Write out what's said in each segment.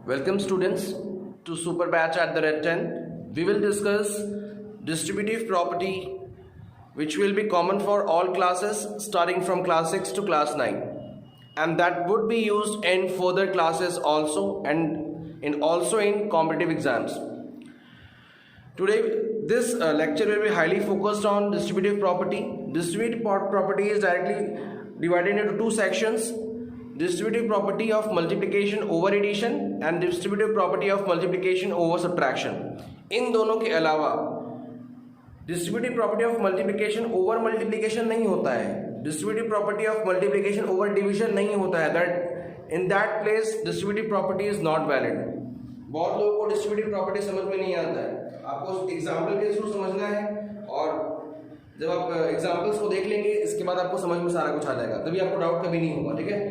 Welcome students to Super Batch at the Red 10. We will discuss distributive property which will be common for all classes starting from class 6 to class 9, and that would be used in further classes also and in competitive exams. Today this lecture will be highly focused on distributive property. Distributive property is directly divided into two sections: distributive property of multiplication over addition and distributive property of multiplication over subtraction. इन दोनों के अलावा distributive property of multiplication over multiplication नहीं होता है, distributive property of multiplication over division नहीं होता है. That in that place distributive property is not valid. बहुत लोगों को डिस्ट्रीब्यूटिव प्रॉपर्टी समझ में नहीं आता है. आपको एग्जाम्पल के थ्रू समझना है, और जब आप एग्जाम्पल्स को देख लेंगे इसके बाद आपको समझ में सारा कुछ आ जाएगा, तभी आपको डाउट कभी नहीं होगा. ठीक है,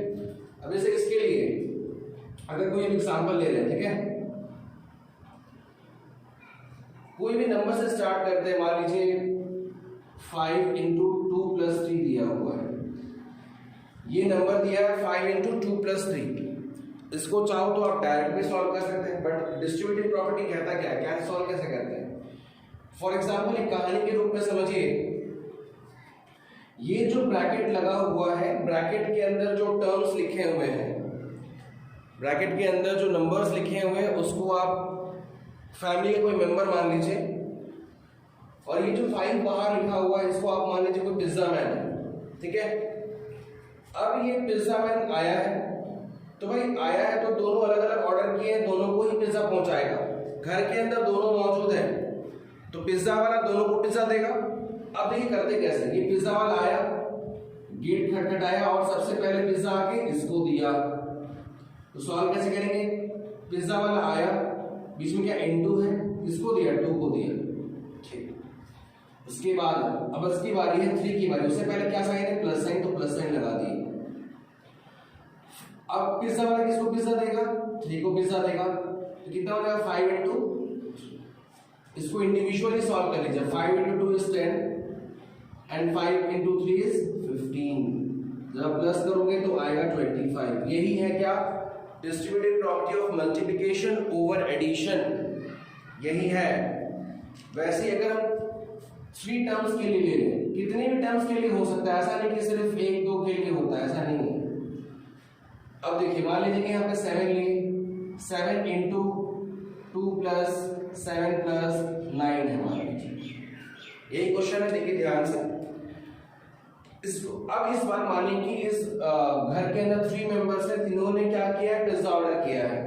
अब जैसे इसके लिए अगर कोई एग्जाम्पल ले लें, ठीक है, कोई भी नंबर से स्टार्ट करते हैं. मान लीजिए 5 इंटू 2 प्लस 3 दिया हुआ है. ये नंबर दिया है 5 इंटू 2 प्लस 3. इसको चाहो तो आप डायरेक्ट भी सॉल्व कर सकते हैं, बट डिस्ट्रीब्यूटिव प्रॉपर्टी कहता क्या है, क्या सॉल्व कैसे करते हैं. फॉर एग्जाम्पल एक कहानी के रूप में समझिए. ये जो ब्रैकेट लगा हुआ है, ब्रैकेट के अंदर जो टर्म्स लिखे हुए हैं, ब्रैकेट के अंदर जो नंबर्स लिखे हुए हैं, उसको आप फैमिली का कोई मेंबर मान लीजिए, और ये जो 5 बाहर लिखा हुआ है इसको आप मान लीजिए कोई पिज्जा मैन है. ठीक है, अब ये पिज्जा मैन आया है, तो भाई आया है तो दोनों अलग अलग ऑर्डर किए हैं, दोनों को ही पिज्जा पहुंचाएगा. घर के अंदर दोनों मौजूद हैं, तो पिज्जा वाला दोनों को पिज्जा देगा. अब ये करते कैसे, ये पिज्जा वाला आया, गेट खटखटाया और सबसे पहले पिज्जा आके इसको दिया. तो सॉल्व कैसे करेंगे, पिज्जा वाला आया, बीच में क्या इनटू है, इसको दिया, 2 को दिया. ठीक, उसके बाद अब इसकी बारी है 3 की बारी. उससे पहले क्या साइन है, प्लस साइन, तो प्लस साइन लगा दिए. अब पिज्जा वाला किसको पिज्जा देगा, 3 को पिज्जा देगा. तो कितना हो जाएगा, 5 इंटू, इसको इंडिविजुअली सॉल्व कर लीजिए. 5 into 2 is 10 and 5 into 3 is 15. जब प्लस करोगे तो आएगा 25. यही है क्या, distributive property of multiplication over addition. यही है. वैसे अगर हम 3 टर्म्स के लिए ले लें, कितने भी टर्म्स के लिए हो सकता है, ऐसा नहीं कि सिर्फ 1-2 के लिए होता है, ऐसा नहीं है. अब देखिए, मान लीजिए कि यहाँ पे 7 लिए, 7 इंटू 2 प्लस 7 प्लस 9 है, मान लीजिए. यही क्वेश्चन है, देखिए ध्यान से इसको. अब इस बार मानिए कि इस घर के अंदर 3 मेंबर्स हैं, तीनों ने क्या किया है, पिज्जा ऑर्डर किया है.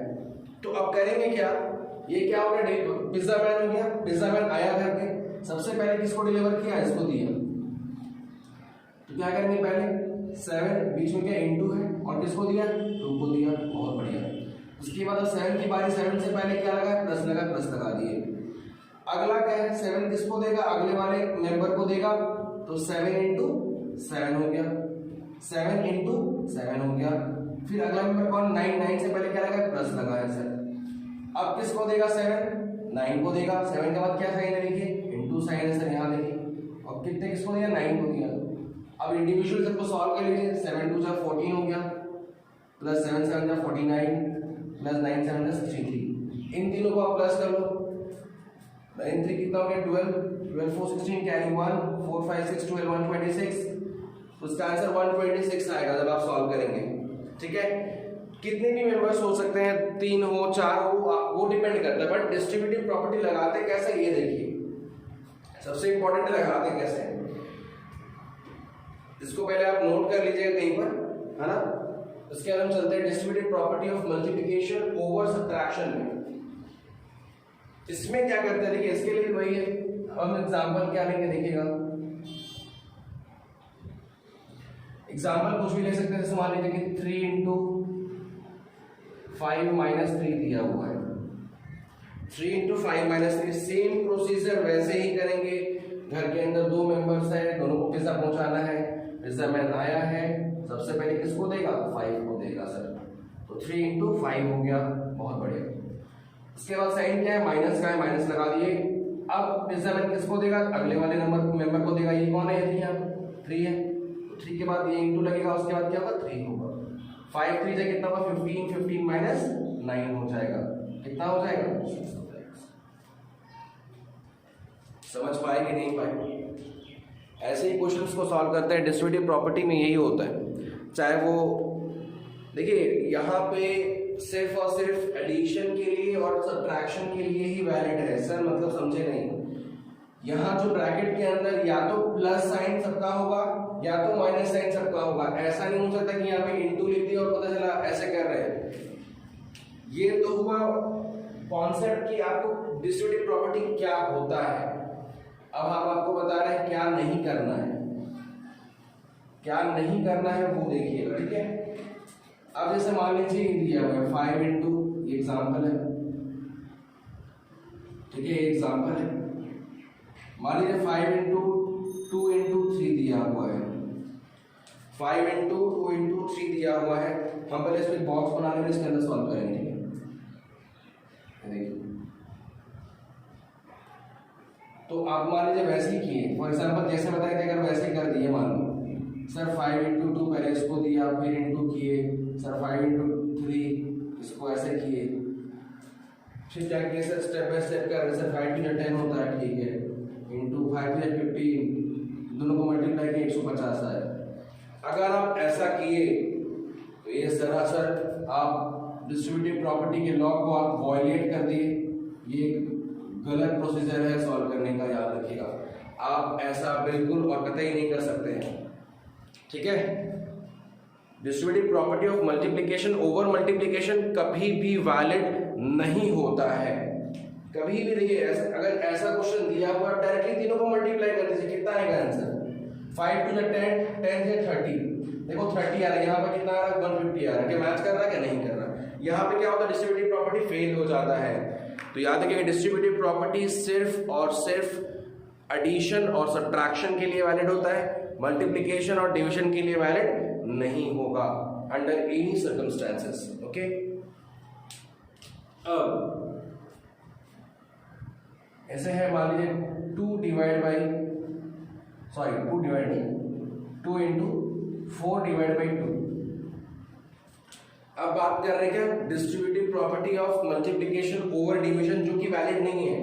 तो अब करेंगे क्या, ये क्या हो गया, पिज्जा मैन हो गया. पिज्जा मैन आया घर पे, सबसे पहले किसको डिलीवर किया, इसको दिया. तो क्या करेंगे, पहले 7 बीच में क्या इनटू है, और किसको दिया, 2 को दिया. बहुत बढ़िया. उसके बाद 7 की बारी, 7 से पहले क्या लगा, प्लस लगा, प्लस लगा दिए. अगला क्या है, 7 किसको देगा, अगले वाले मेंबर को देगा. तो 7 इंटू 7 हो गया, 7 इंटू 7 हो गया. फिर अगला मेंबर कौन, 9 से पहले क्या लगा, प्लस लगा है सर. अब किसको देगा, 7 9 को देगा. 7 के बाद क्या साइन है, देखिए इंटू साइन है सर, यहाँ देखिए. और कितने किसको दिया, 9 को दिया. अब इंडिविजुअल सबको सॉल्व कर लीजिए. 7 2 14 हो गया, प्लस 7 7 49, प्लस 9 7 33. इन तीनों को आप प्लस कर लो. 9 3 कितना हो गया, 12 12 4 16, कैरी 1 4 5 6 12 126. उसका आंसर 126 आएगा जब आप सॉल्व करेंगे. ठीक है, कितने भी मेंबर्स हो सकते हैं, 3 हो 4 हो, वो डिपेंड करता है. बट डिस्ट्रीब्यूटिव प्रॉपर्टी लगाते कैसे, ये देखिए. सबसे इंपॉर्टेंट लगाते कैसे, इसको पहले आप नोट कर लीजिएगा कहीं पर, है ना. उसके बाद हम चलते हैं distributive property of multiplication over subtraction में. इसमें क्या करते हैं, देखिए इसके लिए वही है. हम एग्जांपल क्या लेंगे, देखिएगा एग्जाम्पल कुछ भी ले सकते हैं. जैसे मान लीजिए कि 3 इंटू 5 माइनस 3 दिया हुआ है. 3 इंटू 5 माइनस 3, सेम प्रोसीजर वैसे ही करेंगे. घर के अंदर 2 मेंबर्स है, दोनों को पिज्जा पहुंचाना है. पिज्जा मैन आया है, सबसे पहले किसको देगा, 5 को देगा सर. तो 3 इंटू 5 हो गया. बहुत बढ़िया. उसके बाद साइन क्या है, माइनस का है, माइनस लगा दिए. अब पिज्जा मैन किसको देगा, अगले वाले मेंबर को देगा. ये कौन है, यहाँ 3 है. 3 के बाद ये इंटू लगेगा, उसके बाद क्या होगा, 3 होगा. 5 3 से कितना होगा, 15 15 माइनस 9 हो जाएगा. कितना हो जाएगा, समझ पाए कि नहीं पाए। ऐसे ही क्वेश्चंस को सॉल्व करते हैं, डिस्ट्रीब्यूटिव प्रॉपर्टी में यही होता है। चाहे वो देखिए यहाँ पे सिर्फ और सिर्फ एडिशन के लिए और सब्ट्रैक्शन के लिए ही वैलिड है सर, मतलब समझे नहीं। यहाँ जो ब्रैकेट के अंदर या तो प्लस साइन सबका होगा या तो माइनस साइन सबका होगा। ऐसा नहीं हो सकता कि यहाँ पे इंटू लिख दिया और पता चला ऐसे कर रहे हैं। ये तो हुआ कॉन्सेप्ट कि आपको डिस्ट्रीब्यूटिव प्रॉपर्टी क्या होता है। अब हम आपको बता रहे हैं क्या नहीं करना है, क्या नहीं करना है वो देखिएगा, ठीक है। अब जैसे मान लीजिए दिया हुआ है 5 इंटू, एग्जाम्पल है, ठीक है, एग्जाम्पल है। मान लीजिए 5 इंटू 2 इंटू 3 दिया हुआ है, 5 इंटू 2 इंटू 3 दिया हुआ है। हम पहले इसमें बॉक्स बना लेंगे, इसके अंदर सॉल्व करेंगे, ठीक है। देखिए तो आप मान लीजिए वैसे ही किए, फॉर एग्जाम्पल जैसे बताया कि अगर वैसे कर दिए, मान लो सर 5 इंटू 2 पहले इसको दिया, फिर इंटू किए, सर 5 इंटू 3 इसको ऐसे किए, फिर क्या किए सर स्टेप बाय स्टेप कर रहे, सर 5 टू 10 होता है, ठीक है, इंटू 5 टू 15, दोनों को मल्टीप्लाई किए 150 आया। अगर आप ऐसा किए तो ये सरासर आप डिस्ट्रीब्यूटिव प्रॉपर्टी के लॉ को आप वॉयलेट कर दिए। ये गलत प्रोसीजर है सॉल्व करने का, याद रखिएगा। आप ऐसा बिल्कुल और कतई नहीं कर सकते हैं, ठीक है। Distributive property of multiplication over multiplication कभी भी वैलिड नहीं होता है, कभी भी नहीं। अगर ऐसा क्वेश्चन दिया हुआ डायरेक्टली तीनों को मल्टीप्लाई कर दीजिए, कितना आएगा आंसर, 5 टू 10, 10 से 30, देखो 30 आ रहा है, यहाँ पर कितना आ रहा है 150 आ रहा है। क्या मैच कर रहा है क्या नहीं कर रहा। यहाँ पे क्या होता है, डिस्ट्रीब्यूटिव प्रॉपर्टी फेल हो जाता है। तो याद रखिए डिस्ट्रीब्यूटिव प्रॉपर्टी सिर्फ और सिर्फ एडिशन और सब्ट्रैक्शन के लिए वैलिड होता है, मल्टीप्लिकेशन और डिवीजन के लिए वैलिड नहीं होगा अंडर एनी सर्कमस्टेंसेस, ओके। अब ऐसे है, मान लीजिए 2 divide by 2 into 4 divide by 2। अब बात कर रहे हैं क्या, distributive property of multiplication over division, जो कि वैलिड नहीं है।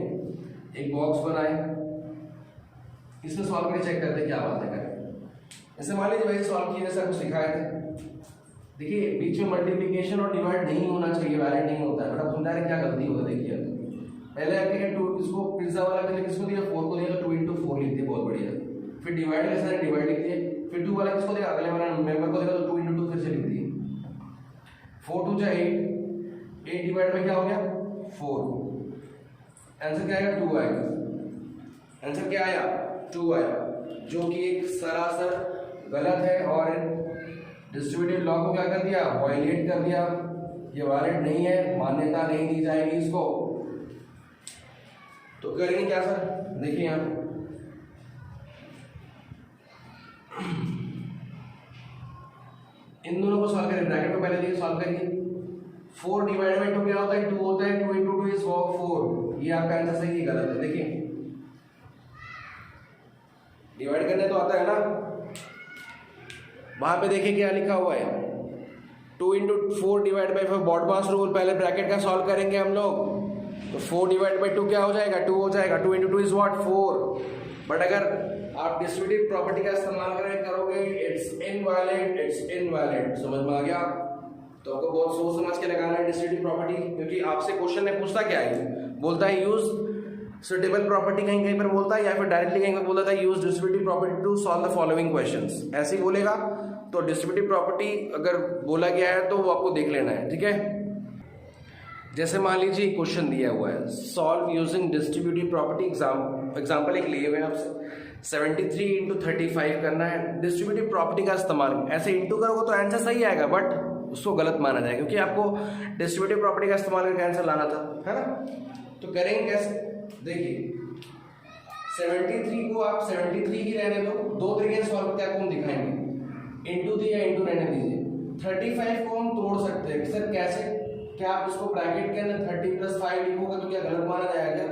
एक बॉक्स बनाए, इसमें सॉल्व करके चेक करते क्या बात है करें। ऐसे मान लीजिए वैसे सॉल्व किए जैसा कुछ सिखाए थे। देखिए बीच में मल्टीप्लिकेशन और डिवाइड नहीं होना चाहिए, वैलिड नहीं होता है। बट आप समझा रहे क्या गलती होता है। देखिए पहले आपके 2 इसको पिज्जा वाला पहले किसको दिया, 4 को दिया, तो 2 इंटू 4 लिख दिए, बहुत बढ़िया। फिर डिवाइड कैसा डिवाइड लिख दिए, फिर 2 वाला किसको दिया, अगले वाला मेंबर को दिया, तो 2 इंटू 2 फिर से लिख दिए। 4 2 जा 8, 8 डिवाइड में क्या हो गया 4। आंसर क्या आएगा 2 आएगा। आंसर क्या आया 2 आया, जो कि एक सरासर गलत है और डिस्ट्रीब्यूटिव लॉ को क्या कर दिया, वायलेट कर दिया। ये वैलिड नहीं है, मान्यता नहीं दी जाएगी इसको। तो करेंगे क्या सर, देखिए यहाँ इन दोनों को सॉल्व करें, ब्रैकेट में पहले देखिए सॉल्व करिए। 4 डिवाइड बाई 2 क्या होता है 2 होता है, 2 इंटू 2 इज 4। ये आपका आंसर सही है गलत है। देखिए डिवाइड करने तो आता है ना, वहां पे देखिए क्या लिखा हुआ है 2 into 4 divide by 4 broadcast rule. पहले ब्रैकेट का सॉल्व करेंगे हम लोग, तो 4 डिवाइड बाई 2 क्या हो जाएगा 2 हो जाएगा। 2 इंटू 2 इज व्हाट 4। बट अगर आप डिस्ट्रीब्यूटिव प्रॉपर्टी का इस्तेमाल करोगे इट्स इनवैलिड। समझ में आ गया। तो आपको बहुत सोच समझ के लगाना है डिस्ट्रीब्यूटिव प्रॉपर्टी, क्योंकि आपसे क्वेश्चन में पूछता क्या है, बोलता है यूज सुटेबल प्रॉपर्टी, कहीं कहीं पर बोलता है, या फिर डायरेक्टली कहीं पर बोलता है use distributive property to solve the following questions. ऐसे ही बोलेगा। तो डिस्ट्रीब्यूटिव प्रॉपर्टी अगर बोला गया है तो वो आपको देख लेना है, ठीक है। जैसे मान लीजिए क्वेश्चन दिया हुआ है solve using distributive property. Example एक लिए हुए आपसे 73 इंटू 35 करना है। डिस्ट्रीब्यूटिव प्रॉपर्टी का इस्तेमाल ऐसे इंटू करोगे तो आंसर सही आएगा, बट उसको गलत माना जाएगा, क्योंकि आपको डिस्ट्रीब्यूटिव प्रॉपर्टी का इस्तेमाल करके आंसर लाना था, है ना। तो करेंगे कैसे, देखिए 73 को आप 73 ही रहने दो, 2 तरीके से सॉल्व करके आपको हम दिखाएंगे, इंटू दिया इंटू रहने दीजिए। 35 को हम तोड़ सकते हैं सर, कैसे, क्या आप इसको ब्रैकेट के अंदर 30 + 5 लिखोगे तो क्या गलत माना जाएगा क्या।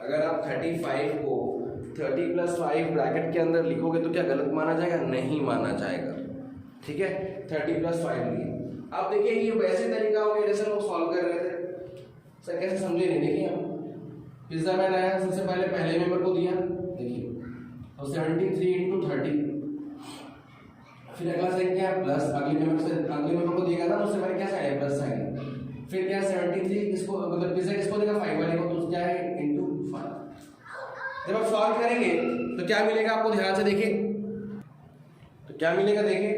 अगर आप 35 को 30 + 5 ब्रैकेट के अंदर लिखोगे तो क्या गलत माना जाएगा, नहीं माना जाएगा, ठीक है। 30 + 5 लिए। अब देखिए ये वैसे तरीका हो गया जैसे हम सॉल्व कर रहे थे। सर कैसे समझे नहीं, देखिए आप पिज्जा मैन आया, सबसे पहले मेंबर को दिया, देखिए तो 73 इंटू 30, फिर अगला साइन क्या है प्लस, अगले मेंबर को देगा ना, उससे पहले क्या साइन है प्लस साइन, फिर क्या 73 इसको मतलब पिज्जा किसको देगा 5 वाले को, तो क्या है इंटू 5। जब आप सॉल्व करेंगे तो क्या मिलेगा आपको, ध्यान से देखिए तो क्या मिलेगा, देखिए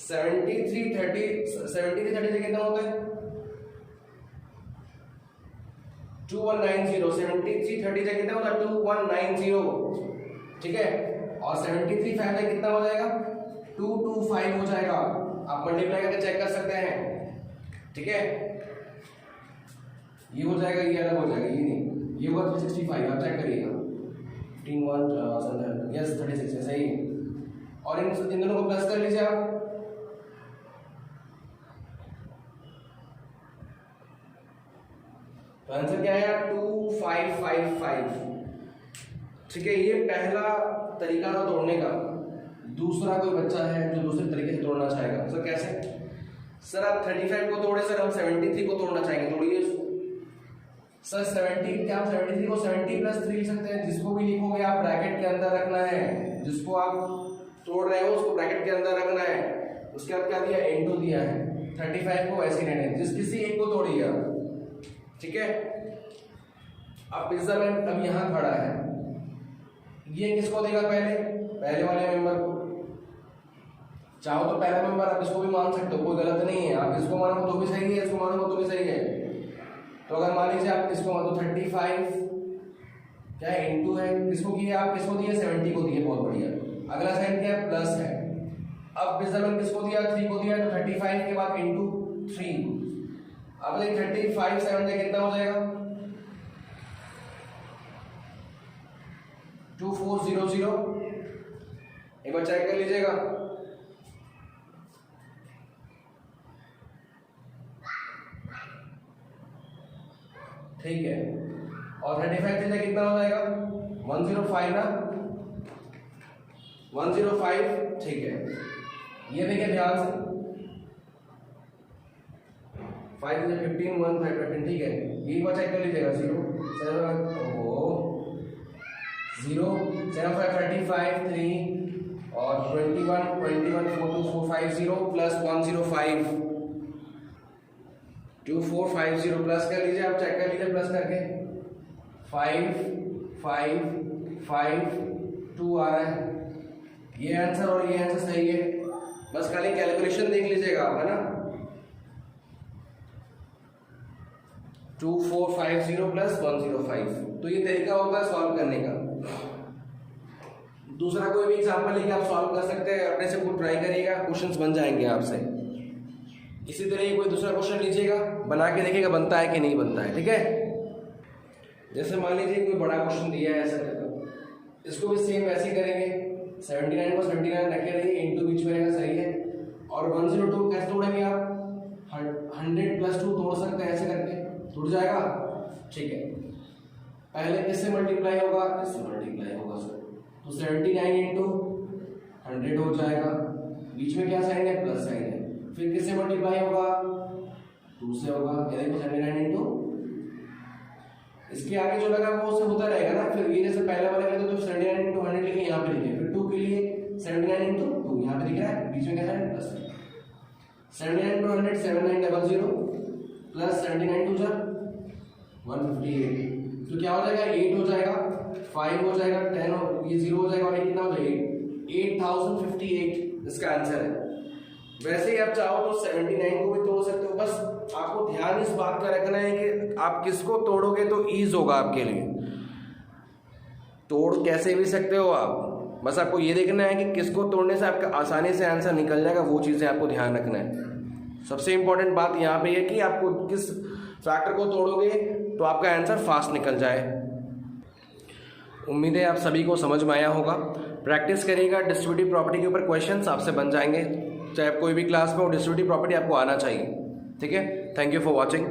73 30 से कितना होता है 2190, 73 30 से कितना होता है 2190, ठीक है, और 73 5 से कितना हो जाएगा 225 हो जाएगा, आप मल्टीप्लाई करके चेक कर सकते हैं, ठीक है, ये हो जाएगा, ये अलग हो जाएगा, ये नहीं, ये होगा 365, आप चेक करिएगा 15 यस 36 है, सही है, और इन दोनों को प्लस कर लीजिए आप, तो आंसर क्या आया 2555, ठीक है, ये पहला तरीका था तोड़ने का। दूसरा कोई बच्चा है जो दूसरे तरीके से तोड़ना चाहेगा, सर कैसे, सर आप 35 को तोड़े, सर हम 73 को तोड़ना चाहेंगे, तोड़िए इसको, सर 70 क्या आप 73 को 70 प्लस 3 लिख सकते हैं, जिसको भी लिखोगे आप ब्रैकेट के अंदर रखना है, जिसको आप तोड़ रहे हो उसको ब्रैकेट के अंदर रखना है, उसके बाद क्या दिया इनटू दिया है, 35 को ऐसे रहने, जिस किसी एक को तोड़िए आप, ठीक है। अब पिज्जा मैन अब यहाँ खड़ा है, ये किसको देगा पहले वाले मेंबर को, चाहो तो पहला मेंबर आप इसको भी मान सकते हो, कोई गलत नहीं है, आप इसको मानो तो भी सही है, इसको मानो तो भी सही है, तो अगर मान लीजिए आप इसको मानो 35 क्या है इंटू है, किसको किया आप, किसको दिया 70 को दिया, बहुत बढ़िया, अगला साइन क्या है प्लस है, अब पिज्जा मैन किसको दिया 3 को दिया, तो 35 के बाद इंटू 3, अब देखिए 35 7 से कितना हो जाएगा 2400, एक बार चेक कर लीजिएगा, ठीक है, और 35 से कितना हो जाएगा 105 ना, 105, ठीक है, ये देखिए ध्यान से 5 से 15 1 5 15, ठीक है, ये बार चेक कर लीजिएगा 0 7 0 7 5 35 3 और 21 21 4 2 4 5 0 प्लस 105 2450 प्लस कर लीजिए, आप चेक कर लीजिए प्लस करके 5 5 5 2 आ रहा है, ये आंसर और ये आंसर सही है, बस खाली कैलकुलेशन देख लीजिएगा आप, है ना 2450 प्लस 105, तो ये तरीका होता है सॉल्व करने का। दूसरा कोई भी एग्जाम्पल लेके आप सॉल्व कर सकते हैं, अपने से खुद ट्राई करिएगा, क्वेश्चंस बन जाएंगे आपसे। इसी तरह ही कोई दूसरा क्वेश्चन लीजिएगा, बना के देखिएगा बनता है कि नहीं बनता है, ठीक है। जैसे मान लीजिए कोई बड़ा क्वेश्चन दिया है ऐसा करके, इसको भी सेम ऐसे ही करेंगे, 79 को 79 रखे रहिए, इंटू बीच में रहेगा, सही है, और 102 कैसे तोड़ेंगे आप, 100 प्लस 2 तोड़ सकते हैं, ऐसे करके टूट जाएगा, ठीक है। पहले किससे मल्टीप्लाई होगा, इससे मल्टीप्लाई होगा सर, तो 79 इंटू 100 हो जाएगा, बीच में क्या साइन है प्लस साइन है, फिर किससे मल्टीप्लाई होगा 2 से होगा, ये देखो 79 इंटू, इसके आगे जो लगा वो उससे होता रहेगा ना, फिर ये जैसे पहले वाले में तो 79 इंटू 100 लिखे, यहाँ पे लिखे, फिर 2 के लिए 79 इंटू 2 यहाँ पे दिख रहा है, बीच में क्या साइन प्लस, 79 इंटू 100 7900 प्लस 79 2 जा 158, तो क्या हो जाएगा 8 हो जाएगा, 5 हो जाएगा, 10 हो, ये 0 हो जाएगा, और ये कितना हो जाएगा 8058 इसका आंसर है। वैसे ही आप चाहो तो 79 को भी तोड़ सकते हो, बस आपको ध्यान इस बात का रखना है कि आप किसको तोड़ोगे तो ईज होगा आपके लिए, तोड़ कैसे भी सकते हो आप, बस आपको ये देखना है कि किसको तोड़ने से आपका आसानी से आंसर निकल जाएगा, वो चीज़ें आपको ध्यान रखना है। सबसे इंपॉर्टेंट बात यहाँ पे है कि आपको किस फैक्टर को तोड़ोगे तो आपका आंसर फास्ट निकल जाए। उम्मीद है आप सभी को समझ में आया होगा। प्रैक्टिस करिएगा, डिस्ट्रीब्यूटिव प्रॉपर्टी के ऊपर क्वेश्चंस आपसे बन जाएंगे, चाहे आप कोई भी क्लास में हो, डिस्ट्रीब्यूटिव प्रॉपर्टी आपको आना चाहिए, ठीक है। Thank you for watching.